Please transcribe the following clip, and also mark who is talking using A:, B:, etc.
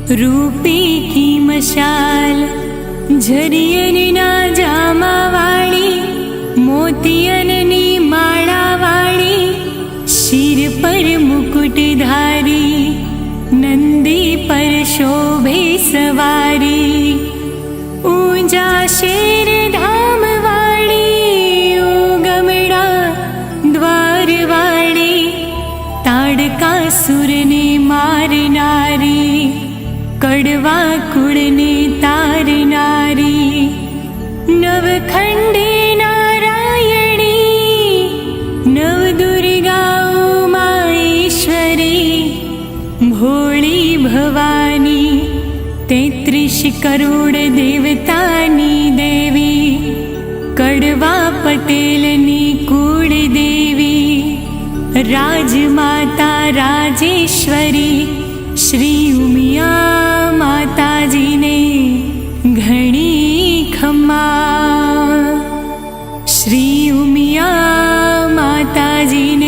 A: રૂપી કી મશાલ, ઝરિયનના જામાવાળી, મોતિયનની માળાવાળી, શિર પર મુકુટધારી, નંદી પર શોભે સવારી, ઊંચા શેર ધામવાળી, ઉગમડા દ્વારવાળી, તાડકાસુરને મારનારી, કડવા કુળને તારનારી, નવખંડે નારાયણી, નવદુર્ગા ઉમાઈશ્વરી, ભોળી ભવાની, 33 કરોડ દેવતાની દેવી, કડવા પટેલની કુળદેવી, રાજમાતા રાજેશ્વરી, શ્રી ઉમિયા માતાજીને ઘણી ખમ્મા, શ્રી ઉમિયા માતાજીને